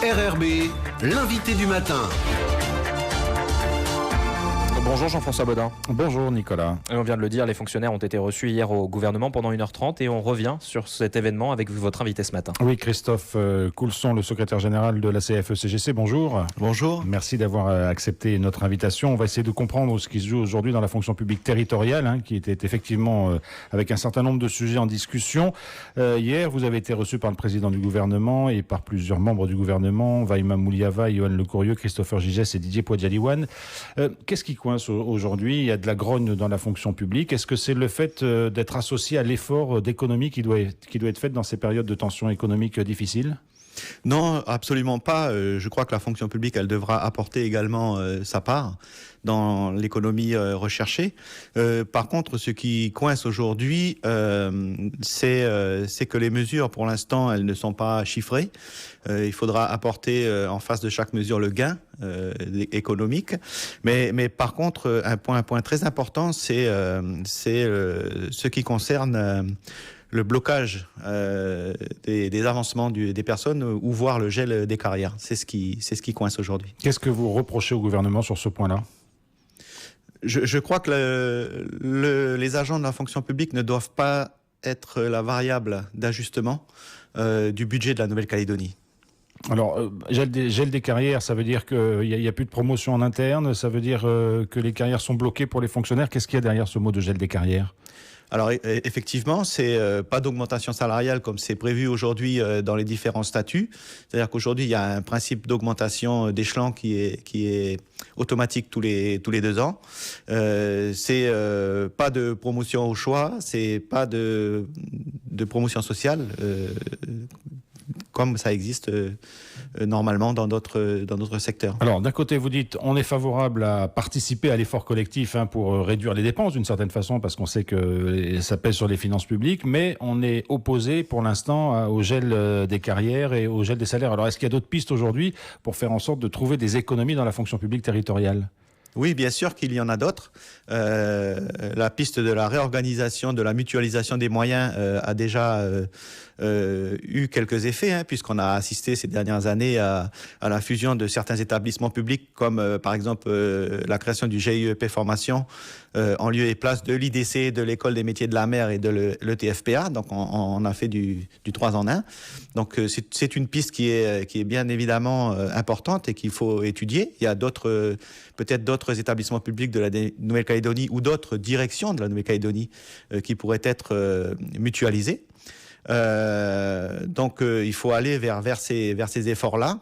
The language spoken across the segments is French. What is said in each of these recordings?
RRB, l'invité du matin. Bonjour Jean-François Bodin. Bonjour Nicolas. Et on vient de le dire, les fonctionnaires ont été reçus hier au gouvernement pendant 1h30 et on revient sur cet événement avec votre invité ce matin. Oui, Christophe Coulson, le secrétaire général de la CFE-CGC, bonjour. Bonjour. Merci d'avoir accepté notre invitation. On va essayer de comprendre ce qui se joue aujourd'hui dans la fonction publique territoriale, qui était effectivement avec un certain nombre de sujets en discussion. Hier, vous avez été reçu par le président du gouvernement et par plusieurs membres du gouvernement, Waïma Mouliava, Yohan Lecourrieu, Christopher Gigès et Didier Poidialiwan. Qu'est-ce qui coince aujourd'hui? Il y a de la grogne dans la fonction publique. Est-ce que c'est le fait d'être associé à l'effort d'économie qui doit être fait dans ces périodes de tension économique difficiles? Non, absolument pas. Je crois que la fonction publique, elle devra apporter également sa part dans l'économie recherchée. Par contre, ce qui coince aujourd'hui, c'est que les mesures, pour l'instant, elles ne sont pas chiffrées. Il faudra apporter en face de chaque mesure le gain économique. Mais par contre, un point très important, c'est ce qui concerne le blocage des avancements des personnes ou voire le gel des carrières. C'est ce qui coince aujourd'hui. Qu'est-ce que vous reprochez au gouvernement sur ce point-là? Je crois que les agents de la fonction publique ne doivent pas être la variable d'ajustement du budget de la Nouvelle-Calédonie. Alors, gel des carrières, ça veut dire qu'il n'y a plus de promotion en interne, ça veut dire que les carrières sont bloquées pour les fonctionnaires. Qu'est-ce qu'il y a derrière ce mot de gel des carrières? Alors effectivement, c'est pas d'augmentation salariale comme c'est prévu aujourd'hui dans les différents statuts. C'est-à-dire qu'aujourd'hui, il y a un principe d'augmentation d'échelon qui est automatique tous les 2 ans. C'est pas de promotion au choix, c'est pas de promotion sociale comme ça existe normalement dans d'autres secteurs. Alors, d'un côté, vous dites on est favorable à participer à l'effort collectif pour réduire les dépenses d'une certaine façon, parce qu'on sait que ça pèse sur les finances publiques, mais on est opposé pour l'instant au gel des carrières et au gel des salaires. Alors, est-ce qu'il y a d'autres pistes aujourd'hui pour faire en sorte de trouver des économies dans la fonction publique territoriale ? Oui, bien sûr qu'il y en a d'autres. La piste de la réorganisation, de la mutualisation des moyens a déjà eu quelques effets, puisqu'on a assisté ces dernières années à la fusion de certains établissements publics, comme par exemple la création du GIEP Formation en lieu et place de l'IDC, de l'École des métiers de la mer et de l'ETFPA. Donc on a fait du 3 en 1. Donc c'est une piste qui est bien évidemment importante et qu'il faut étudier. Il y a peut-être d'autres établissements publics de la Nouvelle-Calédonie ou d'autres directions de la Nouvelle-Calédonie qui pourraient être mutualisées. Donc il faut aller vers ces efforts-là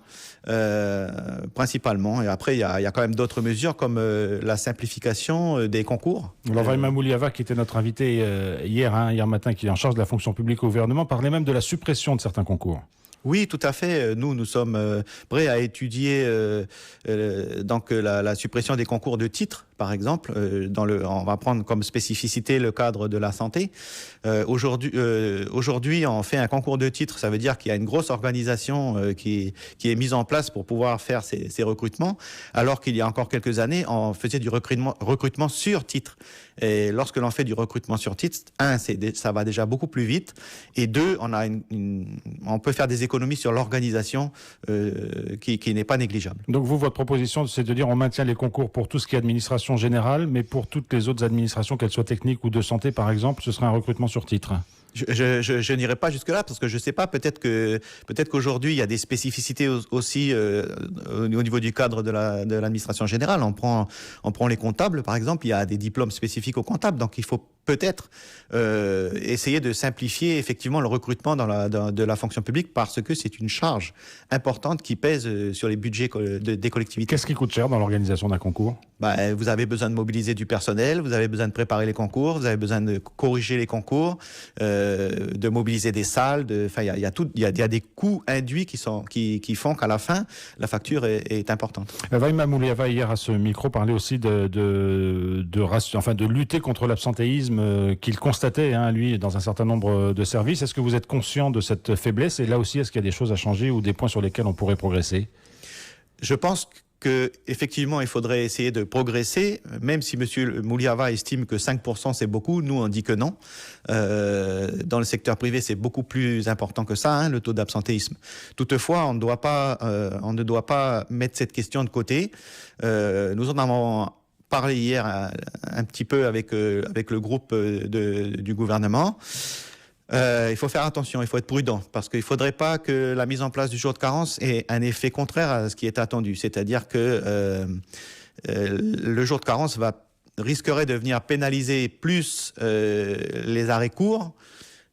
principalement. Et après il y a quand même d'autres mesures comme la simplification des concours. Alors Waïma Mouliava, qui était notre invité hier matin, qui est en charge de la fonction publique au gouvernement, parlait même de la suppression de certains concours. Oui, tout à fait. Nous sommes prêts à étudier donc la suppression des concours de titres, par exemple. On va prendre comme spécificité le cadre de la santé. Aujourd'hui, on fait un concours de titres. Ça veut dire qu'il y a une grosse organisation qui est mise en place pour pouvoir faire ces recrutements, alors qu'il y a encore quelques années, on faisait du recrutement sur titre. Et lorsque l'on fait du recrutement sur titre, ça va déjà beaucoup plus vite. Et 2, on peut faire des économies sur l'organisation qui n'est pas négligeable. Donc votre proposition, c'est de dire on maintient les concours pour tout ce qui est administration générale, mais pour toutes les autres administrations, qu'elles soient techniques ou de santé par exemple, ce serait un recrutement sur titre. Je n'irai pas jusque-là parce que je ne sais pas, peut-être qu'aujourd'hui il y a des spécificités aussi au niveau du cadre de l'administration générale. On prend les comptables par exemple, il y a des diplômes spécifiques aux comptables, donc il faut peut-être essayer de simplifier effectivement le recrutement de la fonction publique parce que c'est une charge importante qui pèse sur les budgets des collectivités. Qu'est-ce qui coûte cher dans l'organisation d'un concours ? Vous avez besoin de mobiliser du personnel, vous avez besoin de préparer les concours, vous avez besoin de corriger les concours, de mobiliser des salles. Il y a des coûts induits qui font qu'à la fin la facture est importante. Waïma Mouliava hier à ce micro parlait aussi de lutter contre l'absentéisme qu'il constatait lui dans un certain nombre de services. Est-ce que vous êtes conscient de cette faiblesse et là aussi est-ce qu'il y a des choses à changer ou des points sur lesquels on pourrait progresser ? Je pense qu'effectivement, il faudrait essayer de progresser, même si M. Mouliava estime que 5% c'est beaucoup, nous on dit que non. Dans le secteur privé, c'est beaucoup plus important que ça, le taux d'absentéisme. Toutefois, on ne doit pas mettre cette question de côté. Nous en avons parlé hier un petit peu avec le groupe du gouvernement. Il faut faire attention, il faut être prudent, parce qu'il ne faudrait pas que la mise en place du jour de carence ait un effet contraire à ce qui est attendu. C'est-à-dire que le jour de carence risquerait de venir pénaliser plus les arrêts courts,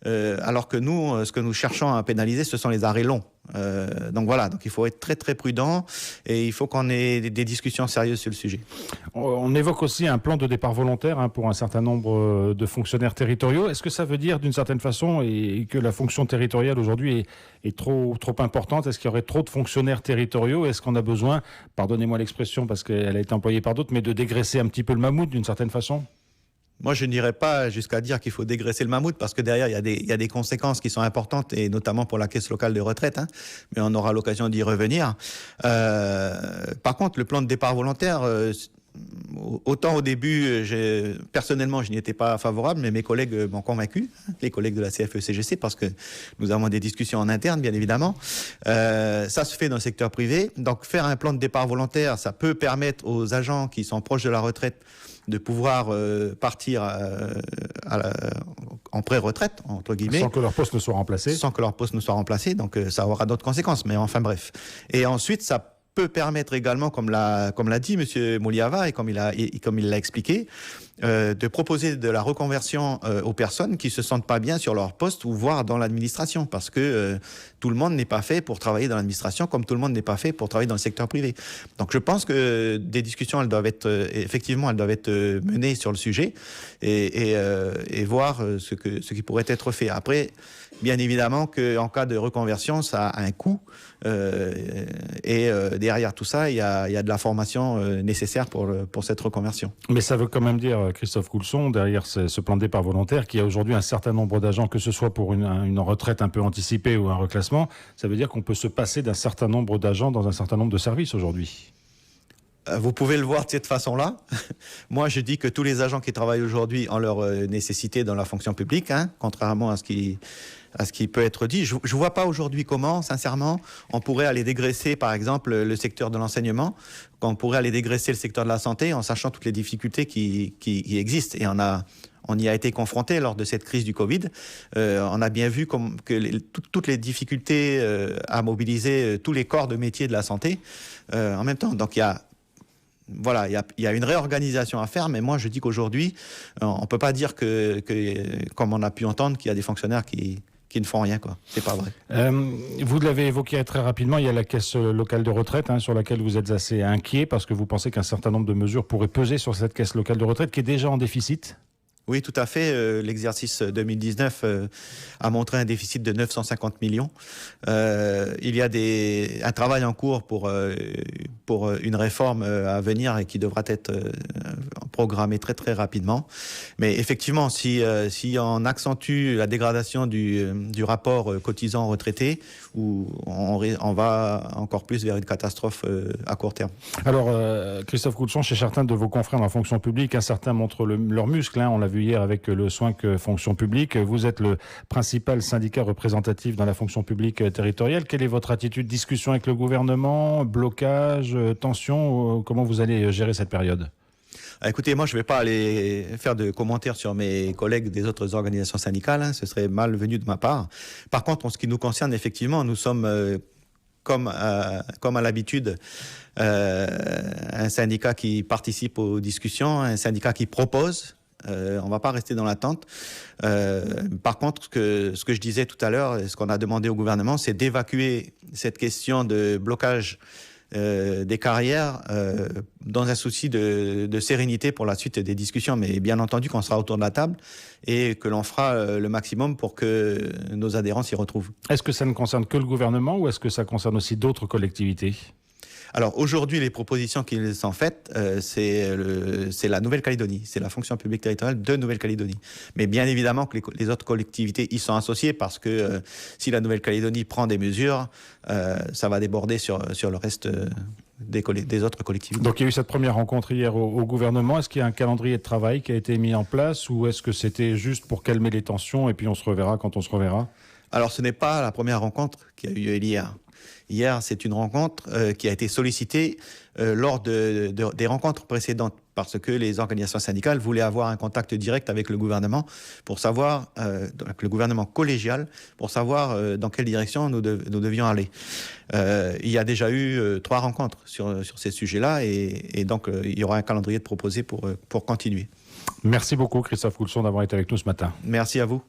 alors que nous, ce que nous cherchons à pénaliser, ce sont les arrêts longs. Donc voilà, donc il faut être très très prudent et il faut qu'on ait des discussions sérieuses sur le sujet. On évoque aussi un plan de départ volontaire pour un certain nombre de fonctionnaires territoriaux. Est-ce que ça veut dire d'une certaine façon et que la fonction territoriale aujourd'hui est trop importante? Est-ce qu'il y aurait trop de fonctionnaires territoriaux? Est-ce qu'on a besoin, pardonnez-moi l'expression parce qu'elle a été employée par d'autres, mais de dégraisser un petit peu le mammouth d'une certaine façon? Moi, je n'irais pas jusqu'à dire qu'il faut dégraisser le mammouth parce que derrière, il y a des conséquences qui sont importantes et notamment pour la caisse locale de retraite. Mais on aura l'occasion d'y revenir. Par contre, le plan de départ volontaire, autant au début, personnellement, je n'y étais pas favorable, mais mes collègues m'ont convaincu, les collègues de la CFE-CGC, parce que nous avons des discussions en interne, bien évidemment. Ça se fait dans le secteur privé. Donc, faire un plan de départ volontaire, ça peut permettre aux agents qui sont proches de la retraite de pouvoir partir en pré-retraite, entre guillemets. Sans que leur poste ne soit remplacé. Sans que leur poste ne soit remplacé, donc ça aura d'autres conséquences, mais enfin bref. Et ensuite, ça peut permettre également, comme l'a dit M. Mouliava et comme il l'a expliqué, de proposer de la reconversion aux personnes qui se sentent pas bien sur leur poste ou voire dans l'administration, parce que tout le monde n'est pas fait pour travailler dans l'administration comme tout le monde n'est pas fait pour travailler dans le secteur privé. Donc je pense que des discussions, elles doivent être menées sur le sujet et voir ce qui pourrait être fait. Après, bien évidemment qu'en cas de reconversion, ça a un coût et derrière tout ça, il y a de la formation nécessaire pour cette reconversion. Mais ça veut quand même dire, Christophe Coulson, derrière ce plan de départ volontaire, qu'il y a aujourd'hui un certain nombre d'agents, que ce soit pour une retraite un peu anticipée ou un reclassement, ça veut dire qu'on peut se passer d'un certain nombre d'agents dans un certain nombre de services aujourd'hui. Vous pouvez le voir de cette façon-là. Moi, je dis que tous les agents qui travaillent aujourd'hui ont leur nécessité dans la fonction publique, contrairement à ce qui peut être dit. Je ne vois pas aujourd'hui comment, sincèrement, on pourrait aller dégraisser, par exemple, le secteur de l'enseignement, qu'on pourrait aller dégraisser le secteur de la santé en sachant toutes les difficultés qui existent. Et on y a été confronté lors de cette crise du Covid. On a bien vu que toutes les difficultés à mobiliser tous les corps de métier de la santé en même temps. Donc il y a une réorganisation à faire, mais moi je dis qu'aujourd'hui, on ne peut pas dire que, comme on a pu entendre, qu'il y a des fonctionnaires qui ne font rien, quoi. C'est pas vrai. Vous l'avez évoqué très rapidement, il y a la caisse locale de retraite sur laquelle vous êtes assez inquiet parce que vous pensez qu'un certain nombre de mesures pourraient peser sur cette caisse locale de retraite qui est déjà en déficit. Oui, tout à fait. L'exercice 2019 a montré un déficit de 950 millions. Il y a un travail en cours pour une réforme à venir et qui devra être programmée très très rapidement. Mais effectivement, si on accentue la dégradation du rapport cotisant-retraité, on va encore plus vers une catastrophe à court terme. Alors, Christophe Coulson, chez certains de vos confrères dans la fonction publique, certains montrent leurs muscles. On l'a vu hier avec le SOINC fonction publique. Vous êtes le principal syndicat représentatif dans la fonction publique territoriale. Quelle est votre attitude? Discussion avec le gouvernement, blocage, tension? Comment vous allez gérer cette période? Écoutez, moi je ne vais pas aller faire de commentaires sur mes collègues des autres organisations syndicales, ce serait malvenu de ma part. Par contre, en ce qui nous concerne, effectivement, nous sommes, comme à l'habitude, un syndicat qui participe aux discussions, un syndicat qui propose. On ne va pas rester dans l'attente. Par contre, ce que je disais tout à l'heure, ce qu'on a demandé au gouvernement, c'est d'évacuer cette question de blocage des carrières dans un souci de sérénité pour la suite des discussions. Mais bien entendu qu'on sera autour de la table et que l'on fera le maximum pour que nos adhérents s'y retrouvent. Est-ce que ça ne concerne que le gouvernement ou est-ce que ça concerne aussi d'autres collectivités ? Alors aujourd'hui, les propositions qui sont faites, c'est la Nouvelle-Calédonie, c'est la fonction publique territoriale de Nouvelle-Calédonie. Mais bien évidemment que les autres collectivités y sont associées parce que si la Nouvelle-Calédonie prend des mesures, ça va déborder sur le reste des autres collectivités. Donc il y a eu cette première rencontre hier au gouvernement. Est-ce qu'il y a un calendrier de travail qui a été mis en place ou est-ce que c'était juste pour calmer les tensions et puis on se reverra quand on se reverra? Alors ce n'est pas la première rencontre qui a eu lieu hier. Hier, c'est une rencontre qui a été sollicitée lors des rencontres précédentes parce que les organisations syndicales voulaient avoir un contact direct avec le gouvernement pour savoir, avec le gouvernement collégial, pour savoir dans quelle direction nous devions aller. Il y a déjà eu 3 rencontres sur ces sujets-là et donc il y aura un calendrier de proposé pour continuer. Merci beaucoup Christophe Coulson d'avoir été avec nous ce matin. Merci à vous.